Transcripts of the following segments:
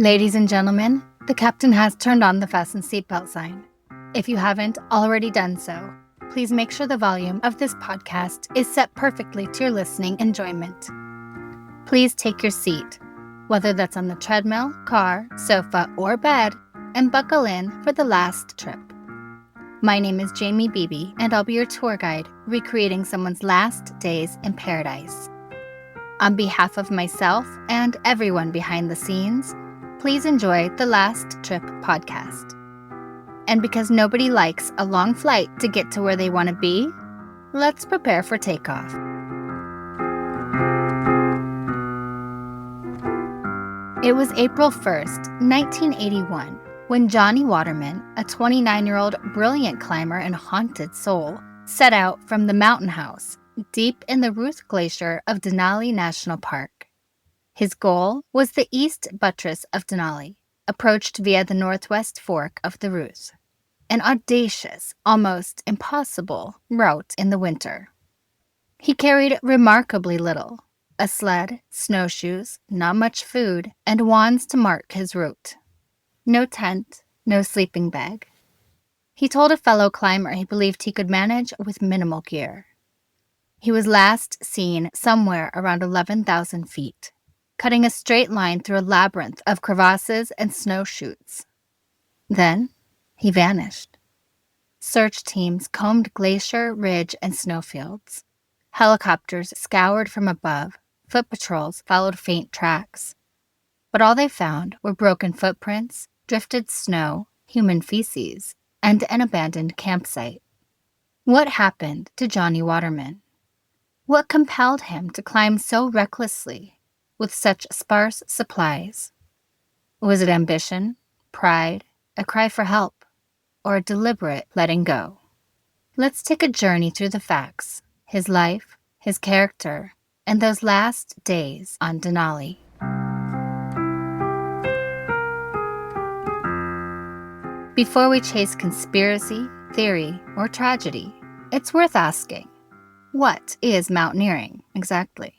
Ladies and gentlemen, the captain has turned on the fasten seatbelt sign. If you haven't already done so, please make sure the volume of this podcast is set perfectly to your listening enjoyment. Please take your seat, whether that's on the treadmill, car, sofa, or bed, and buckle in for the last trip. My name is Jamie Beebe, and I'll be your tour guide, recreating someone's last days in paradise. On behalf of myself and everyone behind the scenes, please enjoy the Last Trip podcast. And because nobody likes a long flight to get to where they want to be, let's prepare for takeoff. It was April 1st, 1981, when Johnny Waterman, a 29-year-old brilliant climber and haunted soul, set out from the mountain house deep in the Ruth Glacier of Denali National Park. His goal was the East Buttress of Denali, approached via the northwest fork of the Ruth, an audacious, almost impossible route in the winter. He carried remarkably little: a sled, snowshoes, not much food, and wands to mark his route. No tent, no sleeping bag. He told a fellow climber he believed he could manage with minimal gear. He was last seen somewhere around 11,000 feet, cutting a straight line through a labyrinth of crevasses and snow chutes. Then he vanished. Search teams combed glacier, ridge, and snowfields. Helicopters scoured from above. Foot patrols followed faint tracks. But all they found were broken footprints, drifted snow, human feces, and an abandoned campsite. What happened to Johnny Waterman? What compelled him to climb so recklessly with such sparse supplies? Was it ambition, pride, a cry for help, or a deliberate letting go? Let's take a journey through the facts, his life, his character, and those last days on Denali. Before we chase conspiracy, theory, or tragedy, it's worth asking, what is mountaineering exactly?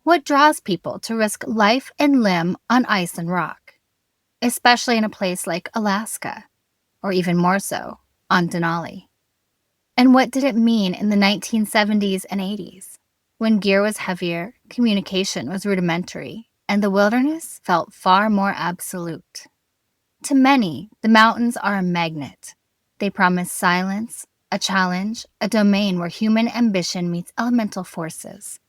What draws people to risk life and limb on ice and rock, especially in a place like Alaska, or even more so, on Denali? And what did it mean in the 1970s and 80s, when gear was heavier, communication was rudimentary, and the wilderness felt far more absolute? To many, the mountains are a magnet. They promise silence, a challenge, a domain where human ambition meets elemental forces.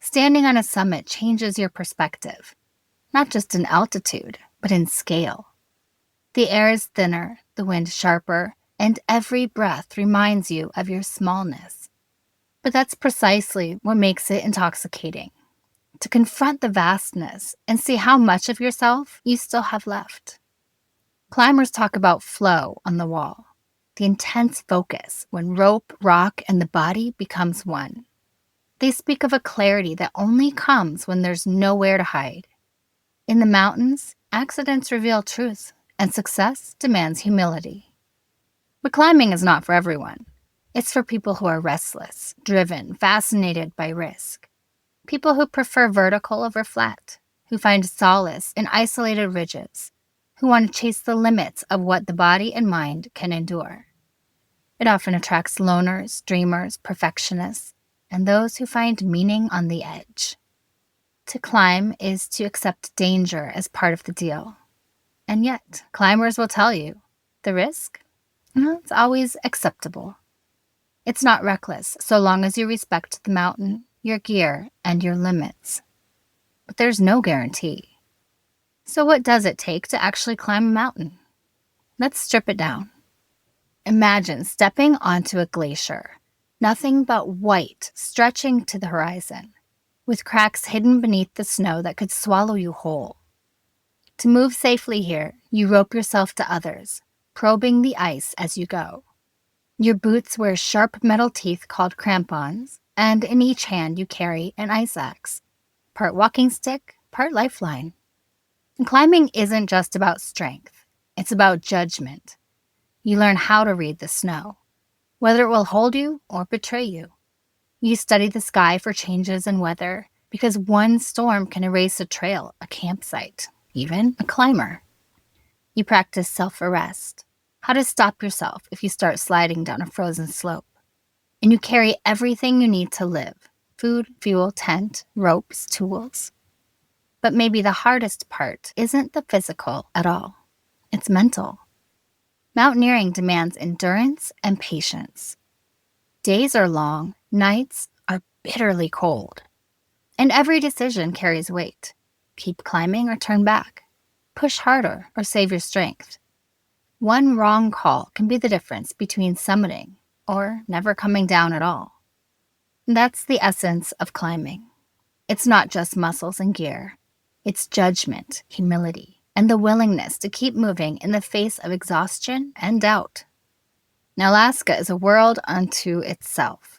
Standing on a summit changes your perspective, not just in altitude, but in scale. The air is thinner, the wind sharper, and every breath reminds you of your smallness. But that's precisely what makes it intoxicating, to confront the vastness and see how much of yourself you still have left. Climbers talk about flow on the wall, the intense focus when rope, rock, and the body becomes one. They speak of a clarity that only comes when there's nowhere to hide. In the mountains, accidents reveal truth, and success demands humility. But climbing is not for everyone. It's for people who are restless, driven, fascinated by risk. People who prefer vertical over flat, who find solace in isolated ridges, who want to chase the limits of what the body and mind can endure. It often attracts loners, dreamers, perfectionists, and those who find meaning on the edge. To climb is to accept danger as part of the deal. And yet, climbers will tell you, the risk? It's always acceptable. It's not reckless so long as you respect the mountain, your gear, and your limits. But there's no guarantee. So what does it take to actually climb a mountain? Let's strip it down. Imagine stepping onto a glacier, nothing but white stretching to the horizon, with cracks hidden beneath the snow that could swallow you whole. To move safely here, you rope yourself to others, probing the ice as you go. Your boots wear sharp metal teeth called crampons, and in each hand you carry an ice axe, part walking stick, part lifeline. And climbing isn't just about strength, it's about judgment. You learn how to read the snow, whether it will hold you or betray you. You study the sky for changes in weather, because one storm can erase a trail, a campsite, even a climber. You practice self-arrest, how to stop yourself if you start sliding down a frozen slope. And you carry everything you need to live: food, fuel, tent, ropes, tools. But maybe the hardest part isn't the physical at all. It's mental. Mountaineering demands endurance and patience. Days are long, nights are bitterly cold. And every decision carries weight. Keep climbing or turn back. Push harder or save your strength. One wrong call can be the difference between summiting or never coming down at all. That's the essence of climbing. It's not just muscles and gear. It's judgment, humility, and the willingness to keep moving in the face of exhaustion and doubt. Now, Alaska is a world unto itself.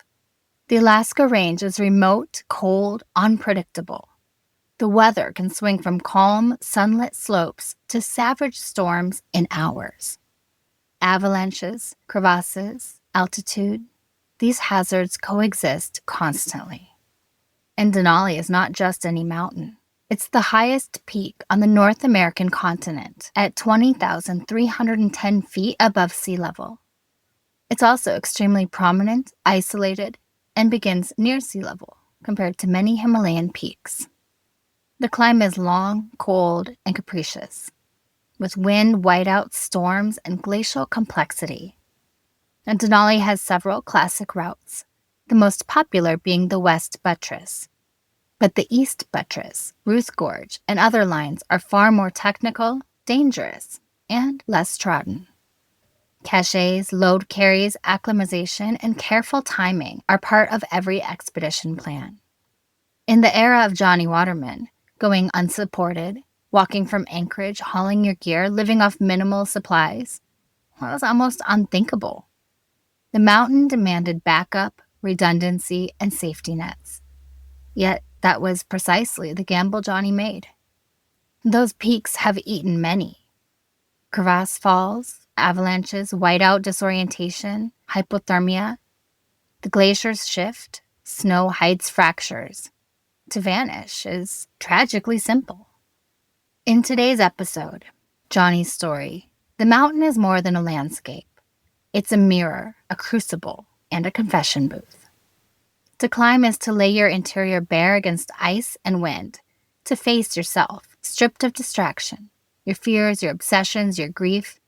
The Alaska Range is remote, cold, unpredictable. The weather can swing from calm, sunlit slopes to savage storms in hours. Avalanches, crevasses, altitude, these hazards coexist constantly. And Denali is not just any mountain. It's the highest peak on the North American continent at 20,310 feet above sea level. It's also extremely prominent, isolated, and begins near sea level compared to many Himalayan peaks. The climb is long, cold, and capricious, with wind, whiteout, storms, and glacial complexity. And Denali has several classic routes, the most popular being the West Buttress. But the East Buttress, Ruth Gorge, and other lines are far more technical, dangerous, and less trodden. Caches, load carries, acclimatization, and careful timing are part of every expedition plan. In the era of Johnny Waterman, going unsupported, walking from Anchorage, hauling your gear, living off minimal supplies, was almost unthinkable. The mountain demanded backup, redundancy, and safety nets. Yet that was precisely the gamble Johnny made. Those peaks have eaten many. Crevasse falls, avalanches, whiteout disorientation, hypothermia. The glaciers shift, snow hides fractures. To vanish is tragically simple. In today's episode, Johnny's story, the mountain is more than a landscape. It's a mirror, a crucible, and a confession booth. To climb is to lay your interior bare against ice and wind, to face yourself, stripped of distraction. Your fears, your obsessions, your grief,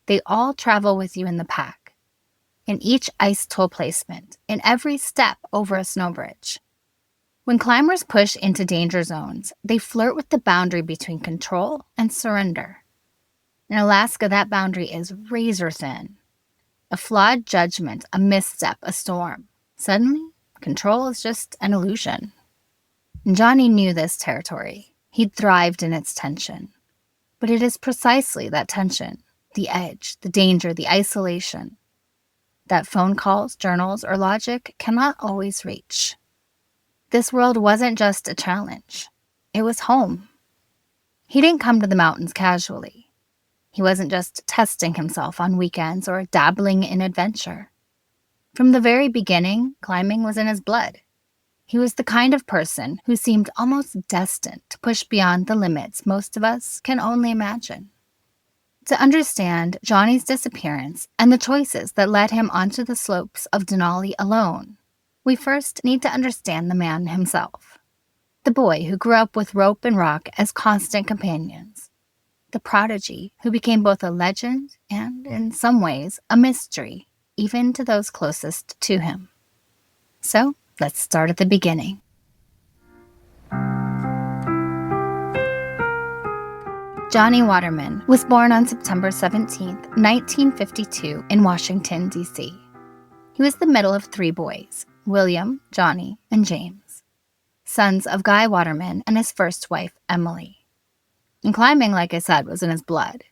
they all travel with you in the pack. In each ice toe placement, in every step over a snow bridge. When climbers push into danger zones, they flirt with the boundary between control and surrender. In Alaska, that boundary is razor thin. A flawed judgment, a misstep, a storm. Suddenly, control is just an illusion. And Johnny knew this territory. He'd thrived in its tension. But it is precisely that tension, the edge, the danger, the isolation, that phone calls, journals, or logic cannot always reach. This world wasn't just a challenge. It was home. He didn't come to the mountains casually. He wasn't just testing himself on weekends or dabbling in adventure. From the very beginning, climbing was in his blood. He was the kind of person who seemed almost destined to push beyond the limits most of us can only imagine. To understand Johnny's disappearance and the choices that led him onto the slopes of Denali alone, we first need to understand the man himself. The boy who grew up with rope and rock as constant companions. The prodigy who became both a legend and, in some ways, a mystery, even to those closest to him. So, let's start at the beginning. Johnny Waterman was born on September 17, 1952, in Washington, D.C. He was the middle of three boys, William, Johnny, and James, sons of Guy Waterman and his first wife, Emily. And climbing, like I said, was in his blood.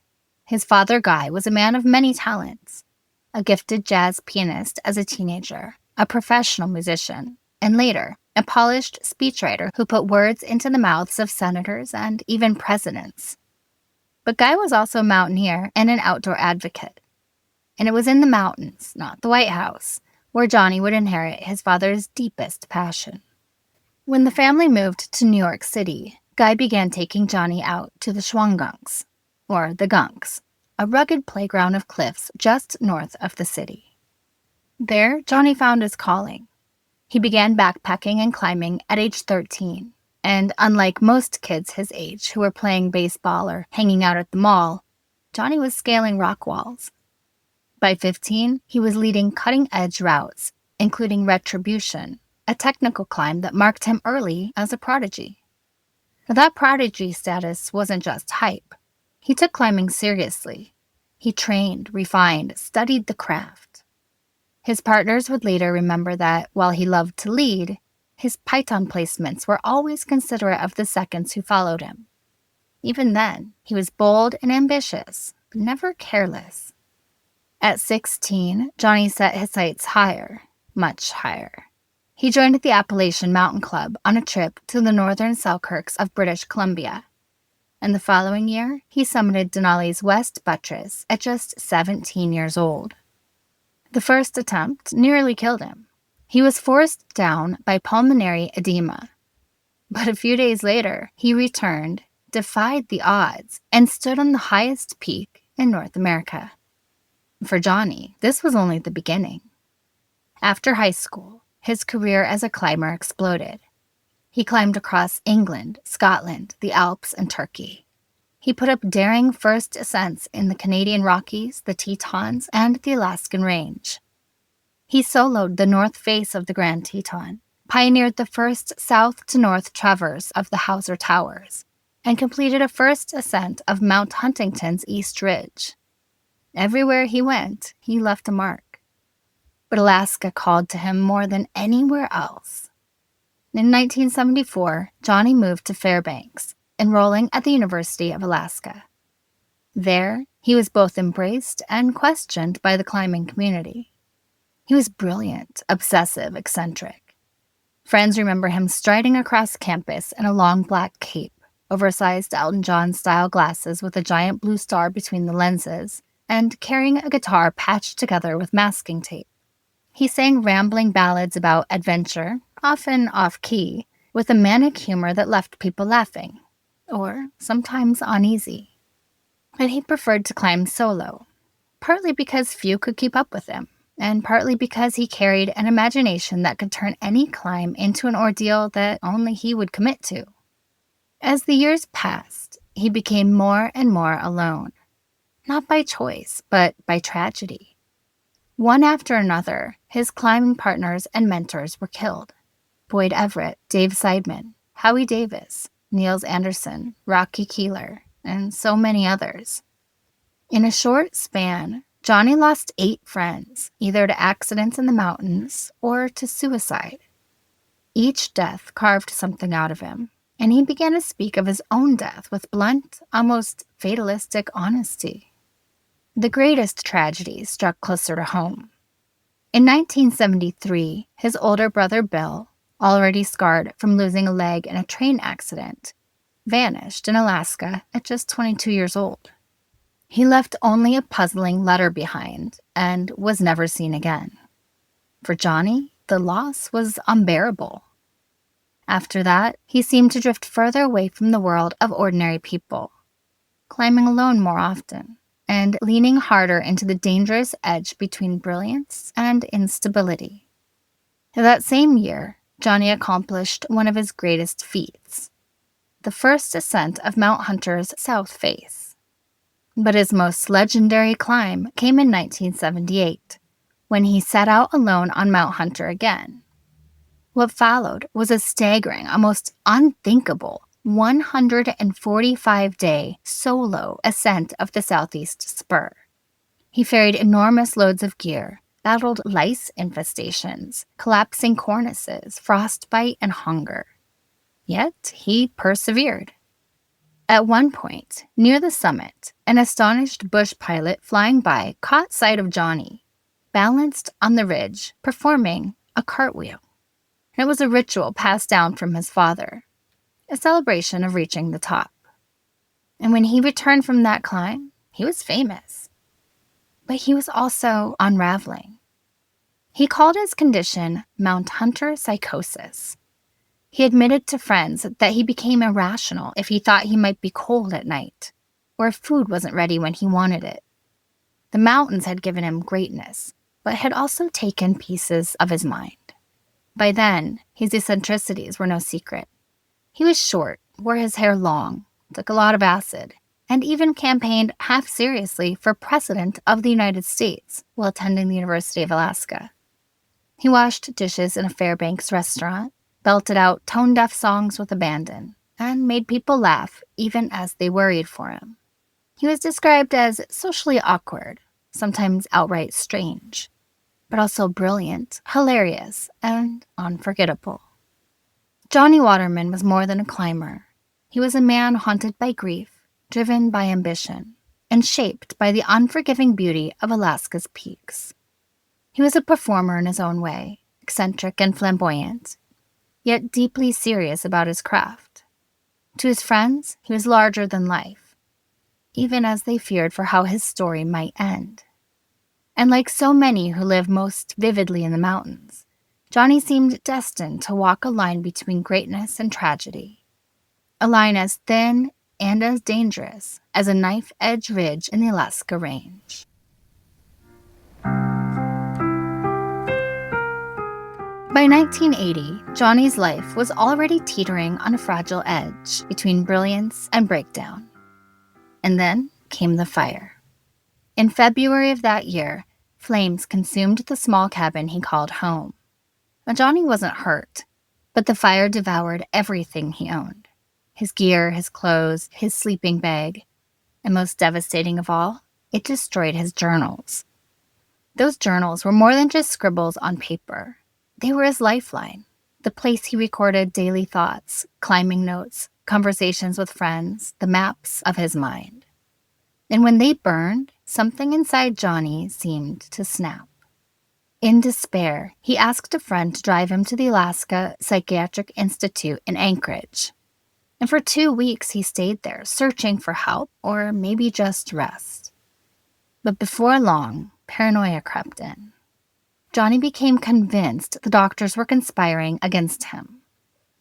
His father, Guy, was a man of many talents, a gifted jazz pianist as a teenager, a professional musician, and later, a polished speechwriter who put words into the mouths of senators and even presidents. But Guy was also a mountaineer and an outdoor advocate. And it was in the mountains, not the White House, where Johnny would inherit his father's deepest passion. When the family moved to New York City, Guy began taking Johnny out to the Schwangungs, or the Gunks, a rugged playground of cliffs just north of the city. There, Johnny found his calling. He began backpacking and climbing at age 13, and unlike most kids his age who were playing baseball or hanging out at the mall, Johnny was scaling rock walls. By 15, he was leading cutting-edge routes, including Retribution, a technical climb that marked him early as a prodigy. Now, that prodigy status wasn't just hype. He took climbing seriously. He trained, refined, studied the craft. His partners would later remember that while he loved to lead, his python placements were always considerate of the seconds who followed him. Even then, he was bold and ambitious, but never careless. At 16, Johnny set his sights higher, much higher. He joined the Appalachian Mountain Club on a trip to the northern Selkirks of British Columbia. And the following year, he summited Denali's West Buttress at just 17 years old. The first attempt nearly killed him. He was forced down by pulmonary edema. But a few days later, he returned, defied the odds, and stood on the highest peak in North America. For Johnny, this was only the beginning. After high school, his career as a climber exploded. He climbed across England, Scotland, the Alps, and Turkey. He put up daring first ascents in the Canadian Rockies, the Tetons, and the Alaskan Range. He soloed the north face of the Grand Teton, pioneered the first south-to-north traverse of the Hauser Towers, and completed a first ascent of Mount Huntington's East Ridge. Everywhere he went, he left a mark. But Alaska called to him more than anywhere else. In 1974, Johnny moved to Fairbanks, enrolling at the University of Alaska. There, he was both embraced and questioned by the climbing community. He was brilliant, obsessive, eccentric. Friends remember him striding across campus in a long black cape, oversized Elton John-style glasses with a giant blue star between the lenses, and carrying a guitar patched together with masking tape. He sang rambling ballads about adventure, often off-key, with a manic humor that left people laughing, or sometimes uneasy. And he preferred to climb solo, partly because few could keep up with him, and partly because he carried an imagination that could turn any climb into an ordeal that only he would commit to. As the years passed, he became more and more alone, not by choice, but by tragedy. One after another, his climbing partners and mentors were killed. Boyd Everett, Dave Seidman, Howie Davis, Niels Anderson, Rocky Keeler, and so many others. In a short span, Johnny lost 8 friends, either to accidents in the mountains or to suicide. Each death carved something out of him, and he began to speak of his own death with blunt, almost fatalistic honesty. The greatest tragedy struck closer to home. In 1973, his older brother Bill, already scarred from losing a leg in a train accident, vanished in Alaska at just 22 years old. He left only a puzzling letter behind and was never seen again. For Johnny, the loss was unbearable. After that, he seemed to drift further away from the world of ordinary people, climbing alone more often, and leaning harder into the dangerous edge between brilliance and instability. That same year, Johnny accomplished one of his greatest feats, the first ascent of Mount Hunter's south face. But his most legendary climb came in 1978, when he set out alone on Mount Hunter again. What followed was a staggering, almost unthinkable 145-day solo ascent of the southeast spur. He ferried enormous loads of gear, battled lice infestations, collapsing cornices, frostbite, and hunger. Yet he persevered. At one point, near the summit, an astonished bush pilot flying by caught sight of Johnny, balanced on the ridge, performing a cartwheel. It was a ritual passed down from his father, a celebration of reaching the top. And when he returned from that climb, he was famous. But he was also unraveling. He called his condition Mount Hunter psychosis. He admitted to friends that he became irrational if he thought he might be cold at night, or if food wasn't ready when he wanted it. The mountains had given him greatness, but had also taken pieces of his mind. By then, his eccentricities were no secret. He was short, wore his hair long, took a lot of acid, and even campaigned half-seriously for President of the United States while attending the University of Alaska. He washed dishes in a Fairbanks restaurant, belted out tone-deaf songs with abandon, and made people laugh even as they worried for him. He was described as socially awkward, sometimes outright strange, but also brilliant, hilarious, and unforgettable. Johnny Waterman was more than a climber. He was a man haunted by grief, driven by ambition, and shaped by the unforgiving beauty of Alaska's peaks. He was a performer in his own way, eccentric and flamboyant, yet deeply serious about his craft. To his friends, he was larger than life, even as they feared for how his story might end. And like so many who live most vividly in the mountains, Johnny seemed destined to walk a line between greatness and tragedy, a line as thin and as dangerous as a knife-edge ridge in the Alaska Range. By 1980, Johnny's life was already teetering on a fragile edge between brilliance and breakdown. And then came the fire. In February of that year, flames consumed the small cabin he called home. Now, Johnny wasn't hurt, but the fire devoured everything he owned. His gear, his clothes, his sleeping bag, and most devastating of all, it destroyed his journals. Those journals were more than just scribbles on paper. They were his lifeline, the place he recorded daily thoughts, climbing notes, conversations with friends, the maps of his mind. And when they burned, something inside Johnny seemed to snap. In despair, he asked a friend to drive him to the Alaska Psychiatric Institute in Anchorage. And for 2 weeks, he stayed there, searching for help or maybe just rest. But before long, paranoia crept in. Johnny became convinced the doctors were conspiring against him,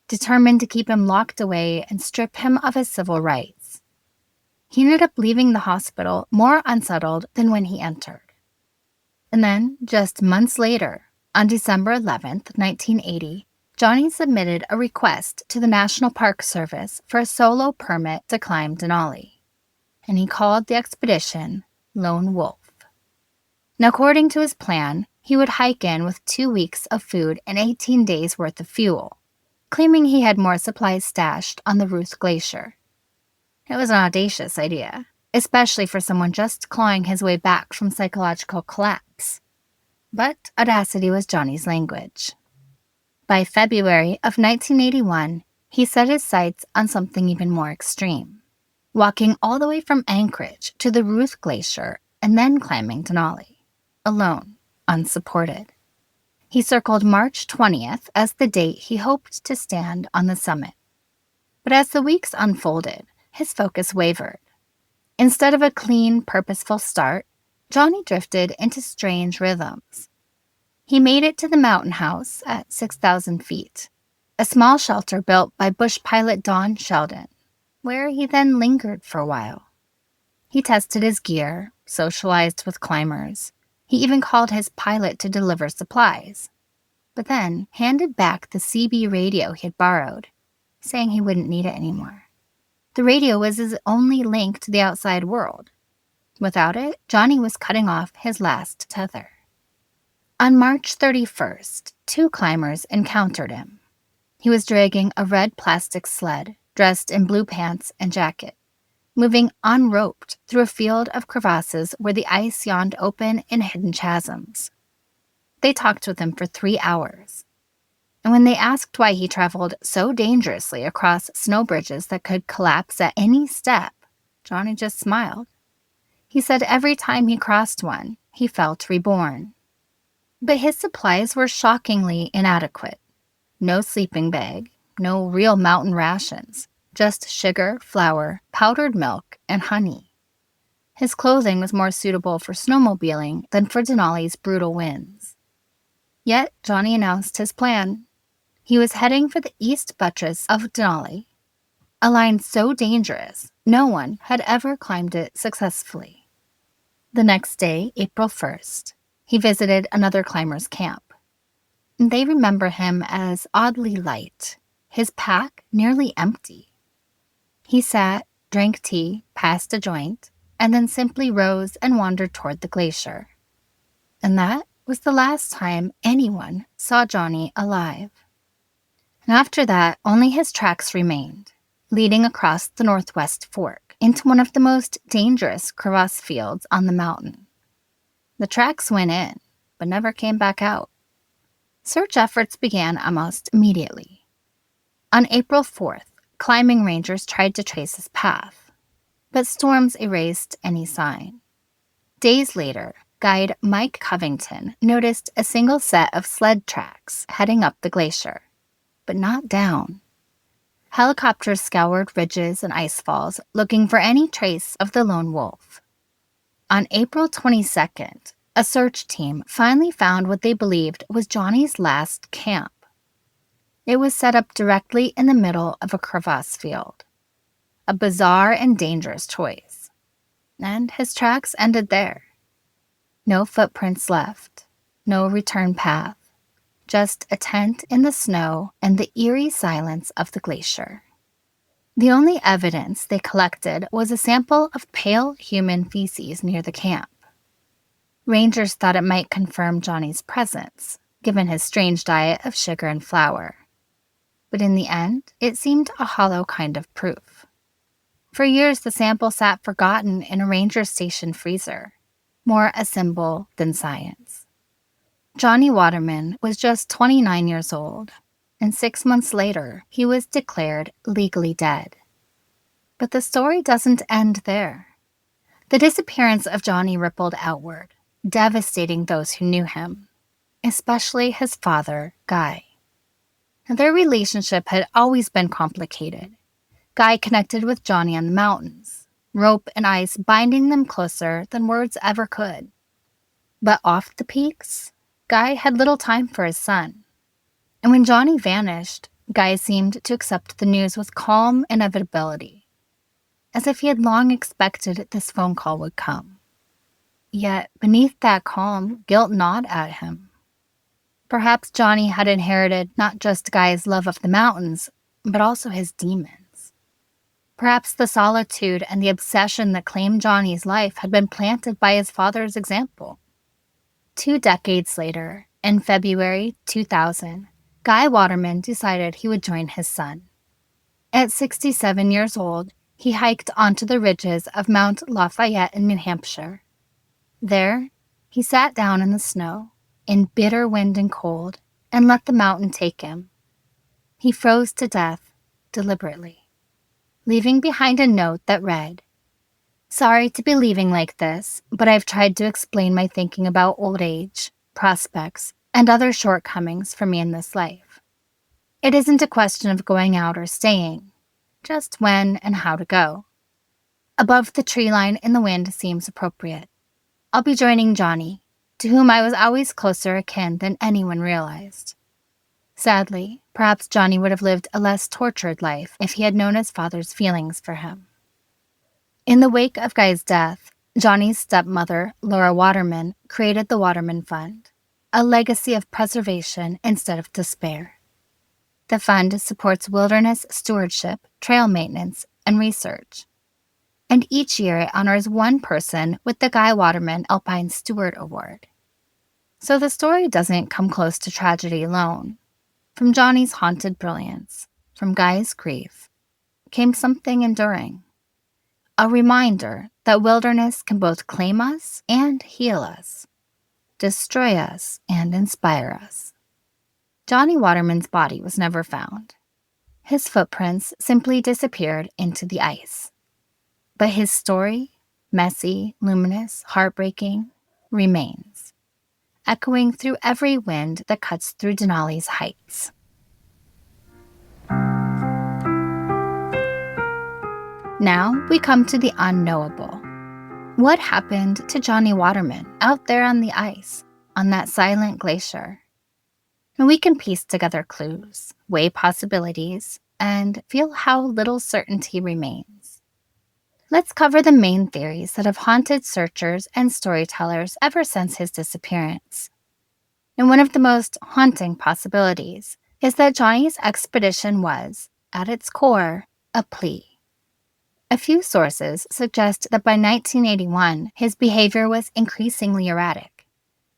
determined to keep him locked away and strip him of his civil rights. He ended up leaving the hospital more unsettled than when he entered. And then, just months later, on December 11th, 1980, Johnny submitted a request to the National Park Service for a solo permit to climb Denali, and he called the expedition Lone Wolf. Now, according to his plan, he would hike in with 2 weeks of food and 18 days' worth of fuel, claiming he had more supplies stashed on the Ruth Glacier. It was an audacious idea, especially for someone just clawing his way back from psychological collapse. But audacity was Johnny's language. By February of 1981, he set his sights on something even more extreme, walking all the way from Anchorage to the Ruth Glacier and then climbing Denali, alone, unsupported. He circled March 20th as the date he hoped to stand on the summit. But as the weeks unfolded, his focus wavered. Instead of a clean, purposeful start, Johnny drifted into strange rhythms. He made it to the mountain house at 6,000 feet, a small shelter built by bush pilot Don Sheldon, where he then lingered for a while. He tested his gear, socialized with climbers. He even called his pilot to deliver supplies, but then handed back the CB radio he had borrowed, saying he wouldn't need it anymore. The radio was his only link to the outside world. Without it, Johnny was cutting off his last tether. On March 31st, 2 climbers encountered him. He was dragging a red plastic sled, dressed in blue pants and jacket, moving unroped through a field of crevasses where the ice yawned open in hidden chasms. They talked with him for 3 hours. And when they asked why he traveled so dangerously across snow bridges that could collapse at any step, Johnny just smiled. He said every time he crossed one, he felt reborn. But his supplies were shockingly inadequate. No sleeping bag, no real mountain rations, just sugar, flour, powdered milk, and honey. His clothing was more suitable for snowmobiling than for Denali's brutal winds. Yet Johnny announced his plan. He was heading for the East Buttress of Denali, a line so dangerous no one had ever climbed it successfully. The next day, April 1st, he visited another climber's camp. They remember him as oddly light, his pack nearly empty. He sat, drank tea, passed a joint, and then simply rose and wandered toward the glacier. And that was the last time anyone saw Johnny alive. And after that, only his tracks remained, leading across the northwest fork into one of the most dangerous crevasse fields on the mountain. The tracks went in, but never came back out. Search efforts began almost immediately. On April 4th, climbing rangers tried to trace his path, but storms erased any sign. Days later, guide Mike Covington noticed a single set of sled tracks heading up the glacier, but not down. Helicopters scoured ridges and icefalls looking for any trace of the lone wolf. On April 22nd, a search team finally found what they believed was Johnny's last camp. It was set up directly in the middle of a crevasse field. A bizarre and dangerous choice. And his tracks ended there. No footprints left, no return path, just a tent in the snow and the eerie silence of the glacier. The only evidence they collected was a sample of pale human feces near the camp. Rangers thought it might confirm Johnny's presence, given his strange diet of sugar and flour. But in the end, it seemed a hollow kind of proof. For years, the sample sat forgotten in a ranger station freezer, more a symbol than science. Johnny Waterman was just 29 years old, and 6 months later, he was declared legally dead. But the story doesn't end there. The disappearance of Johnny rippled outward, devastating those who knew him, especially his father, Guy. Their relationship had always been complicated. Guy connected with Johnny on the mountains, rope and ice binding them closer than words ever could. But off the peaks, Guy had little time for his son. And when Johnny vanished, Guy seemed to accept the news with calm inevitability, as if he had long expected this phone call would come. Yet, beneath that calm, guilt gnawed at him. Perhaps Johnny had inherited not just Guy's love of the mountains, but also his demons. Perhaps the solitude and the obsession that claimed Johnny's life had been planted by his father's example. 2 decades later, in February 2000, Guy Waterman decided he would join his son. At 67 years old, he hiked onto the ridges of Mount Lafayette in New Hampshire. There, he sat down in the snow, in bitter wind and cold, and let the mountain take him. He froze to death, deliberately, leaving behind a note that read, "Sorry to be leaving like this, but I've tried to explain my thinking about old age, prospects, and other shortcomings for me in this life. It isn't a question of going out or staying, just when and how to go. Above the tree line in the wind seems appropriate. I'll be joining Johnny, to whom I was always closer akin than anyone realized. Sadly, perhaps Johnny would have lived a less tortured life if he had known his father's feelings for him." In the wake of Guy's death, Johnny's stepmother, Laura Waterman, created the Waterman Fund, a legacy of preservation instead of despair. The fund supports wilderness stewardship, trail maintenance, and research. And each year it honors one person with the Guy Waterman Alpine Steward Award. So the story doesn't come close to tragedy alone. From Johnny's haunted brilliance, from Guy's grief, came something enduring. A reminder that wilderness can both claim us and heal us, destroy us and inspire us. Johnny Waterman's body was never found. His footprints simply disappeared into the ice. But his story, messy, luminous, heartbreaking, remains, echoing through every wind that cuts through Denali's heights. Now we come to the unknowable. What happened to Johnny Waterman out there on the ice, on that silent glacier? And we can piece together clues, weigh possibilities, and feel how little certainty remains. Let's cover the main theories that have haunted searchers and storytellers ever since his disappearance. And one of the most haunting possibilities is that Johnny's expedition was, at its core, a plea. A few sources suggest that by 1981, his behavior was increasingly erratic,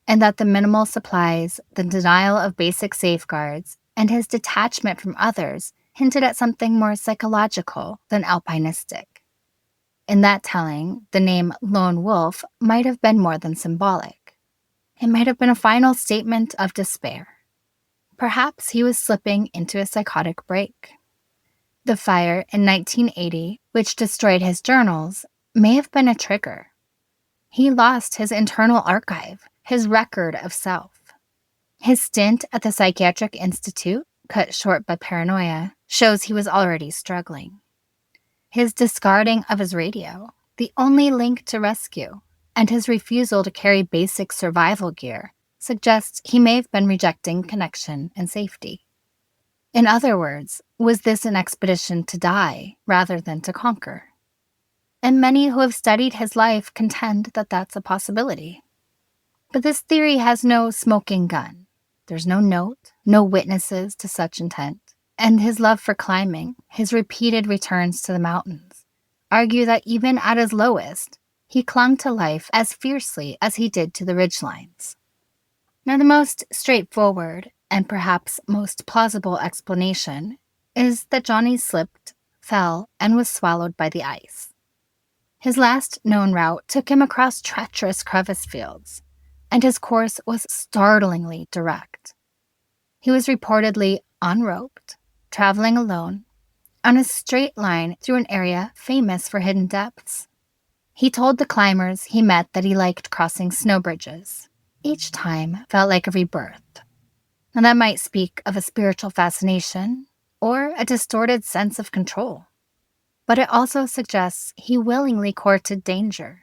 and that the minimal supplies, the denial of basic safeguards, and his detachment from others hinted at something more psychological than alpinistic. In that telling, the name Lone Wolf might have been more than symbolic. It might have been a final statement of despair. Perhaps he was slipping into a psychotic break. The fire in 1980, which destroyed his journals, may have been a trigger. He lost his internal archive, his record of self. His stint at the Psychiatric Institute, cut short by paranoia, shows he was already struggling. His discarding of his radio, the only link to rescue, and his refusal to carry basic survival gear suggests he may have been rejecting connection and safety. In other words, was this an expedition to die rather than to conquer? And many who have studied his life contend that that's a possibility. But this theory has no smoking gun. There's no note, no witnesses to such intent. And his love for climbing, his repeated returns to the mountains, argue that even at his lowest, he clung to life as fiercely as he did to the ridgelines. Now, the most straightforward and perhaps most plausible explanation is that Johnny slipped, fell, and was swallowed by the ice. His last known route took him across treacherous crevice fields, and his course was startlingly direct. He was reportedly unroped, traveling alone, on a straight line through an area famous for hidden depths. He told the climbers he met that he liked crossing snow bridges. Each time felt like a rebirth. And that might speak of a spiritual fascination or a distorted sense of control. But it also suggests he willingly courted danger.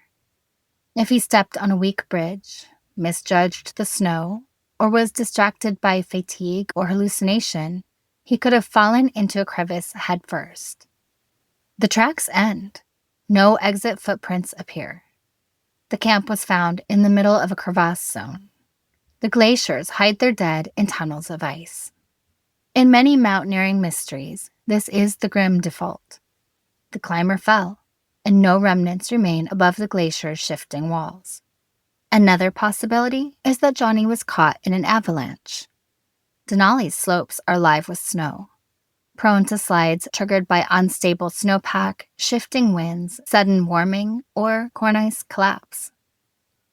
If he stepped on a weak bridge, misjudged the snow, or was distracted by fatigue or hallucination, he could have fallen into a crevice headfirst. The tracks end. No exit footprints appear. The camp was found in the middle of a crevasse zone. The glaciers hide their dead in tunnels of ice. In many mountaineering mysteries, this is the grim default. The climber fell, and no remnants remain above the glacier's shifting walls. Another possibility is that Johnny was caught in an avalanche. Denali's slopes are live with snow, prone to slides triggered by unstable snowpack, shifting winds, sudden warming, or cornice collapse.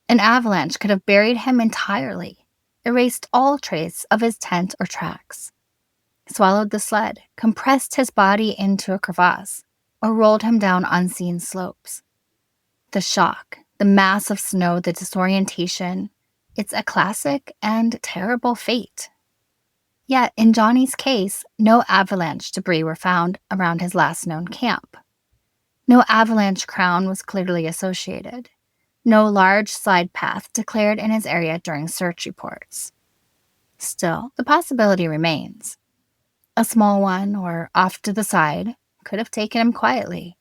An avalanche could have buried him entirely, erased all trace of his tent or tracks, swallowed the sled, compressed his body into a crevasse, or rolled him down unseen slopes. The shock, the mass of snow, the disorientation, it's a classic and terrible fate. Yet, in Johnny's case, no avalanche debris were found around his last known camp. No avalanche crown was clearly associated. No large slide path declared in his area during search reports. Still, the possibility remains. A small one, or off to the side, could have taken him quietly.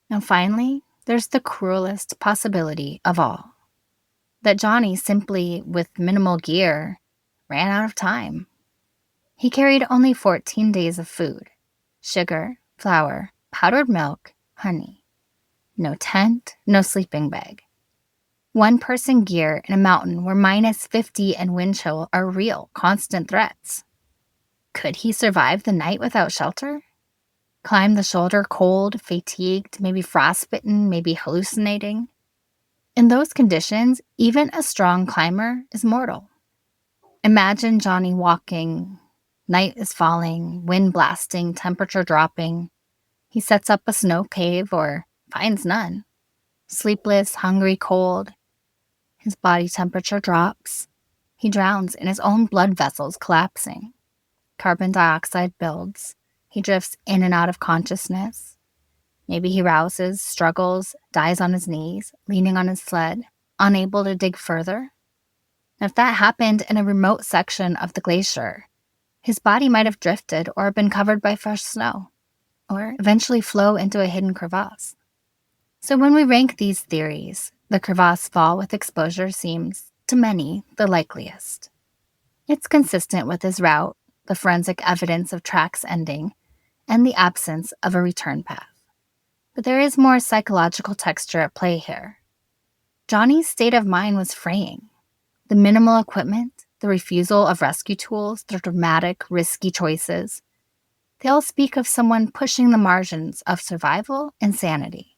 And finally, there's the cruelest possibility of all. That Johnny simply, with minimal gear, ran out of time. He carried only 14 days of food: sugar, flour, powdered milk, honey. No tent, no sleeping bag. One-person gear in a mountain where -50 and wind chill are real, constant threats. Could he survive the night without shelter? Climb the shoulder cold, fatigued, maybe frostbitten, maybe hallucinating? In those conditions, even a strong climber is mortal. Imagine Johnny walking. Night is falling, wind blasting, temperature dropping. He sets up a snow cave or finds none. Sleepless, hungry, cold. His body temperature drops. He drowns in his own blood vessels collapsing. Carbon dioxide builds. He drifts in and out of consciousness. Maybe he rouses, struggles, dies on his knees, leaning on his sled, unable to dig further. If that happened in a remote section of the glacier, his body might have drifted or been covered by fresh snow, or eventually flow into a hidden crevasse. So when we rank these theories, the crevasse fall with exposure seems, to many, the likeliest. It's consistent with his route, the forensic evidence of tracks ending, and the absence of a return path. But there is more psychological texture at play here. Johnny's state of mind was fraying. The minimal equipment, the refusal of rescue tools, the dramatic, risky choices, they all speak of someone pushing the margins of survival and sanity.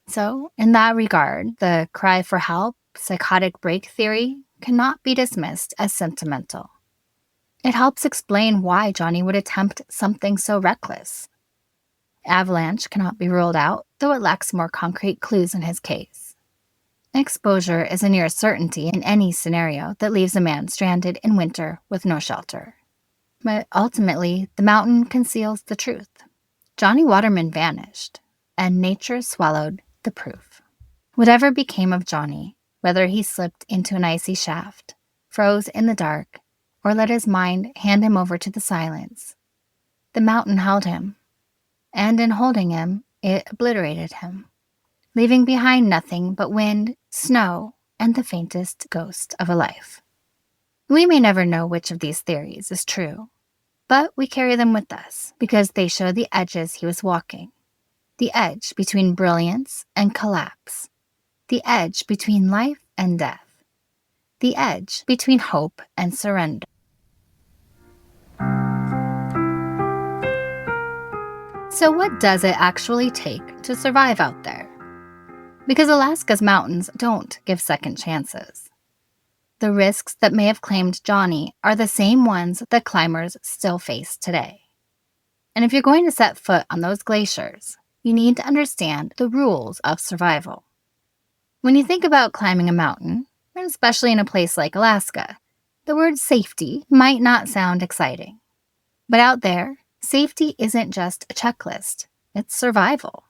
So, in that regard, the cry for help, psychotic break theory cannot be dismissed as sentimental. It helps explain why Johnny would attempt something so reckless. Avalanche cannot be ruled out, though it lacks more concrete clues in his case. Exposure is a near certainty in any scenario that leaves a man stranded in winter with no shelter. But ultimately, the mountain conceals the truth. Johnny Waterman vanished, and nature swallowed the proof. Whatever became of Johnny, whether he slipped into an icy shaft, froze in the dark, or let his mind hand him over to the silence, the mountain held him, and in holding him, it obliterated him, leaving behind nothing but wind, snow, and the faintest ghost of a life. We may never know which of these theories is true, but we carry them with us because they show the edges he was walking, the edge between brilliance and collapse, the edge between life and death, the edge between hope and surrender. So what does it actually take to survive out there? Because Alaska's mountains don't give second chances. The risks that may have claimed Johnny are the same ones that climbers still face today. And if you're going to set foot on those glaciers, you need to understand the rules of survival. When you think about climbing a mountain, and especially in a place like Alaska, the word safety might not sound exciting. But out there, safety isn't just a checklist, it's survival.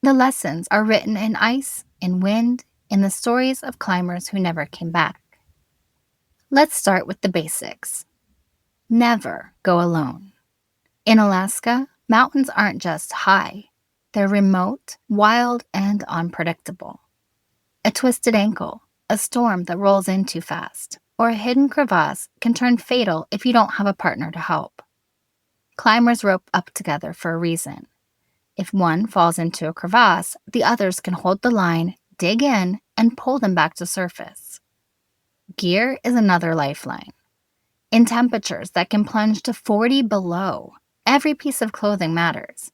The lessons are written in ice, in wind, in the stories of climbers who never came back. Let's start with the basics. Never go alone. In Alaska, mountains aren't just high. They're remote, wild, and unpredictable. A twisted ankle, a storm that rolls in too fast, or a hidden crevasse can turn fatal if you don't have a partner to help. Climbers rope up together for a reason. If one falls into a crevasse, the others can hold the line, dig in, and pull them back to surface. Gear is another lifeline. In temperatures that can plunge to 40 below, every piece of clothing matters.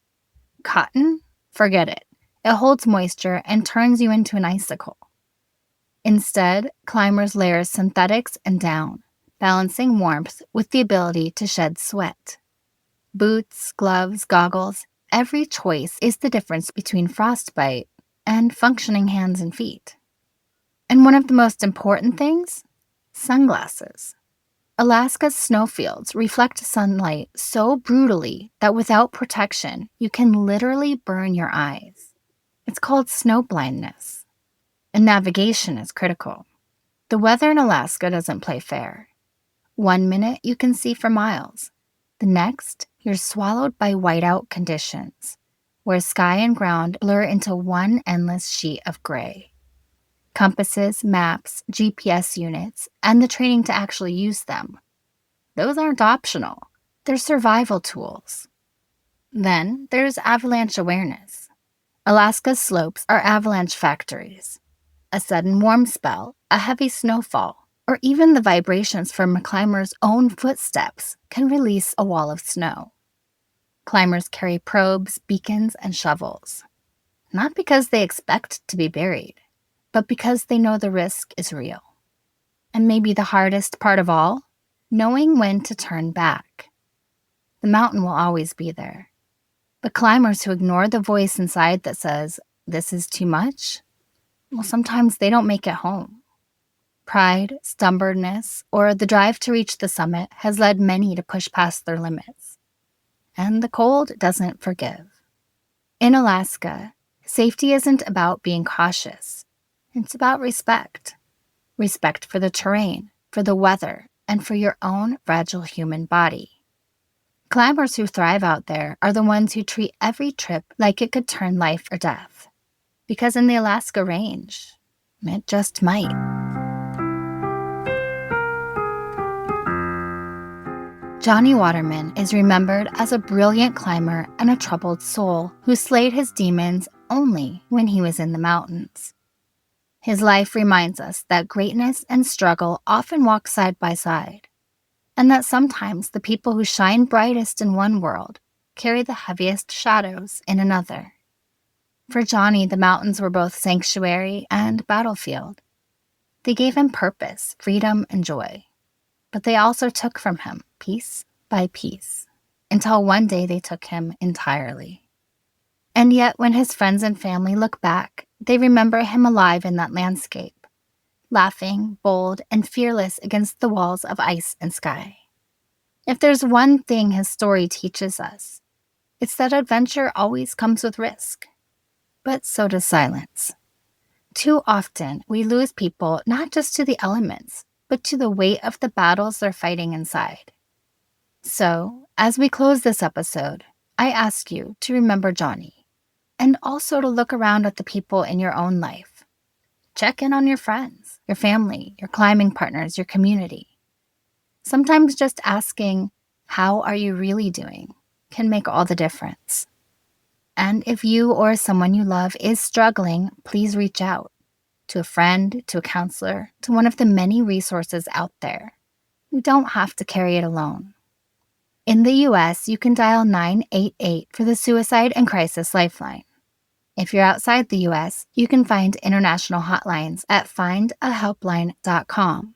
Cotton? Forget it. It holds moisture and turns you into an icicle. Instead, climbers layer synthetics and down, balancing warmth with the ability to shed sweat. Boots, gloves, goggles, every choice is the difference between frostbite and functioning hands and feet. And one of the most important things? Sunglasses. Alaska's snowfields reflect sunlight so brutally that without protection, you can literally burn your eyes. It's called snow blindness. And navigation is critical. The weather in Alaska doesn't play fair. 1 minute you can see for miles. The next, you're swallowed by whiteout conditions, where sky and ground blur into one endless sheet of gray. Compasses, maps, GPS units, and the training to actually use them. Those aren't optional. They're survival tools. Then there's avalanche awareness. Alaska's slopes are avalanche factories. A sudden warm spell, a heavy snowfall, or even the vibrations from a climber's own footsteps can release a wall of snow. Climbers carry probes, beacons, and shovels. Not because they expect to be buried, but because they know the risk is real. And maybe the hardest part of all, knowing when to turn back. The mountain will always be there. But climbers who ignore the voice inside that says, "This is too much," well, sometimes they don't make it home. Pride, stubbornness, or the drive to reach the summit has led many to push past their limits. And the cold doesn't forgive. In Alaska, safety isn't about being cautious. It's about respect. Respect for the terrain, for the weather, and for your own fragile human body. Climbers who thrive out there are the ones who treat every trip like it could turn life or death. Because in the Alaska Range, it just might. Johnny Waterman is remembered as a brilliant climber and a troubled soul who slayed his demons only when he was in the mountains. His life reminds us that greatness and struggle often walk side by side, and that sometimes the people who shine brightest in one world carry the heaviest shadows in another. For Johnny, the mountains were both sanctuary and battlefield. They gave him purpose, freedom, and joy. But they also took from him piece by piece, until one day they took him entirely. And yet, when his friends and family look back, they remember him alive in that landscape, laughing, bold, and fearless against the walls of ice and sky. If there's one thing his story teaches us, it's that adventure always comes with risk. But so does silence. Too often, we lose people not just to the elements, but to the weight of the battles they're fighting inside. So, as we close this episode, I ask you to remember Johnny, and also to look around at the people in your own life. Check in on your friends, your family, your climbing partners, your community. Sometimes just asking, "How are you really doing?" can make all the difference. And if you or someone you love is struggling, please reach out to a friend, to a counselor, to one of the many resources out there. You don't have to carry it alone. In the US, you can dial 988 for the Suicide and Crisis Lifeline. If you're outside the US, you can find international hotlines at findahelpline.com.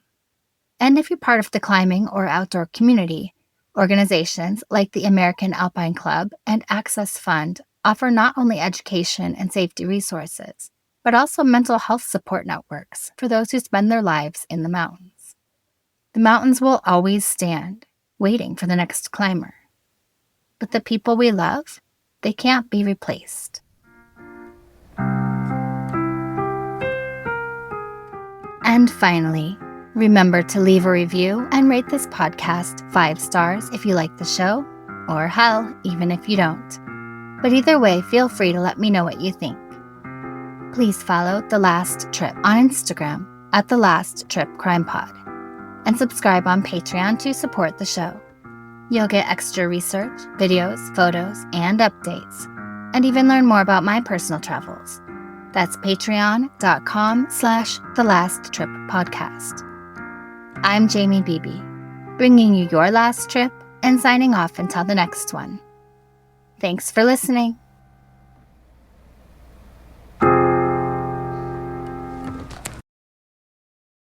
And if you're part of the climbing or outdoor community, organizations like the American Alpine Club and Access Fund offer not only education and safety resources, but also mental health support networks for those who spend their lives in the mountains. The mountains will always stand, waiting for the next climber. But the people we love, they can't be replaced. And finally, remember to leave a review and rate this podcast 5 stars if you like the show, or hell, even if you don't. But either way, feel free to let me know what you think. Please follow The Last Trip on Instagram at The Last Trip Crime Pod, and subscribe on Patreon to support the show. You'll get extra research, videos, photos, and updates, and even learn more about my personal travels. That's patreon.com/thelasttrippodcast. I'm Jamie Beebe, bringing you your last trip and signing off until the next one. Thanks for listening.